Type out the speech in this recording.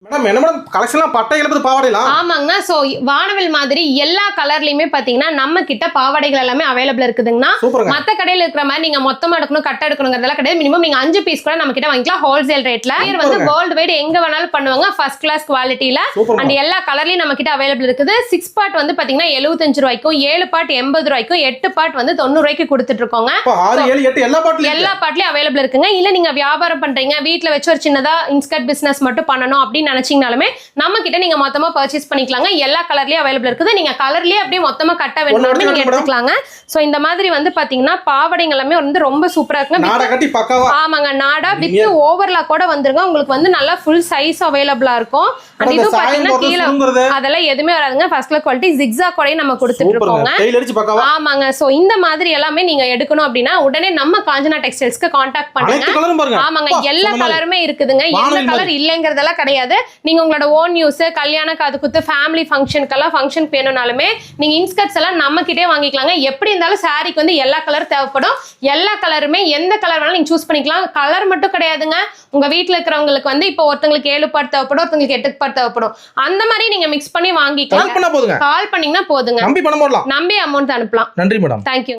Madam என்ன madam கலெக்ஷன்லாம் பட்டை இலப்பது பாவாடைலாம் ஆமாங்கண்ணா. ஸோ வானவில் மாதிரி எல்லா கலர்லையுமே பார்த்தீங்கன்னா நம்ம கிட்ட பாவாடைகள் எல்லாமே அவைலபிள் இருக்குதுங்கண்ணா. மற்ற கடையில் இருக்கிற மாதிரி நீங்க மொத்தமா எடுக்கணும் கட்ட எடுக்கணுங்கிறதெல்லாம் கிடையாது. மினிமம் நீங்க 5 பீஸ் கூட நம்ம கிட்ட வாங்கிக்கலாம் ஹோல்சேல் ரேட்ல. வந்து வேர்ல்டு வைட் எங்க வேணாலும் பண்ணுவாங்க ஃபர்ஸ்ட் கிளாஸ் குவாலிட்டியில. அண்ட் எல்லா கலர்லயும் நம்ம கிட்ட அவைலபிள் இருக்குது. 6 பார்ட் வந்து பாத்தீங்கன்னா 75 ரூபாய்க்கும், 7 பார்ட் 80 ரூபாய்க்கும், 8 பார்ட் வந்து 90 ரூபாய்க்கு கொடுத்துட்டு இருக்கோங்க. எல்லா பார்ட்லயும் அவைலபிள் இருக்குங்க. இல்ல நீங்க வியாபாரம் பண்றீங்க, வீட்டுல வச்சு ஒரு சின்னதா இன்ஸ்கர்ட் பிசினஸ் மட்டும் பண்ணணும் அப்படின்னு நினைச்சீங்கனாலுமே நம்ம கிட்ட நீங்க மொத்தமா பர்ச்சேஸ் பண்ணிக்கலாங்க. எல்லா கலர்லயும் அவைலபிள் இருக்குது. நீங்க கலர்லயே அப்படியே மொத்தமா கட்ட வேணும்னாலும் நீங்க எடுத்துக்கலாங்க. சோ இந்த மாதிரி வந்து பாத்தீங்கன்னா பாவாடைங்க எல்லாமே வந்து ரொம்ப சூப்பரா இருக்குங்க. ஆமாங்க, நாடா வித் ஓவர்லாக் கூட வந்துருங்க. உங்களுக்கு வந்து நல்லா ஃபுல் சைஸ் அவைலபிளா இருக்கும். அண்ட் இது பாத்தீங்கன்னா கீழ அதெல்லாம் எதுவுமே வராதுங்க. ஃபர்ஸ்ட் கிளாஸ் குவாலிட்டி ஜிக்ஸாக் கூட நம்ம கொடுத்துட்டு இருக்கோங்க. ஆமாங்க. சோ இந்த மாதிரி எல்லாமே நீங்க எடுக்கணும் அப்படின்னா உடனே நம்ம காஞ்சனா டெக்ஸ்டைல்ஸ்க்கு கான்டாக்ட் பண்ணுங்க. ஆமாங்க, எல்லா கலருமே இருக்குதுங்க. எந்த கலர் இல்லைங்கிறதெல்லாம் கிடையாது. நீங்க உங்களோட ஓன் யூஸ், கல்யாண காது குத்து, ஃபேமிலி ஃபங்க்ஷனுக்கெல்லாம் ஃபங்க்ஷன் வேணும்னாலுமே நீங்க இன்ஸ்கர்ட்ஸ் எல்லாம் நம்ம கிட்டே வாங்கிக்கலாங்க. எப்படி இருந்தாலும் சாரிக்கு வந்து எல்லா கலர் தேவைப்படும். எல்லா கலருமே எந்த கலர் வேணாலும் நீங்க சூஸ் பண்ணிக்கலாம். கலர் மட்டும் கிடையாதுங்க. உங்க வீட்டுல இருக்கிறவங்களுக்கு வந்து இப்போ ஒருத்தங்களுக்கு 7 பார்ட் தேவைப்படும், ஒருத்தங்களுக்கு 8 பார்ட் தேவைப்படும். அந்த மாதிரி நீங்க மிக்ஸ் பண்ணி வாங்கிக்கலாம். கால் பண்ணீங்கன்னா போதுங்க. நம்பி அமௌண்ட் அனுப்பலாம். நன்றி மேடம். தேங்க்யூ.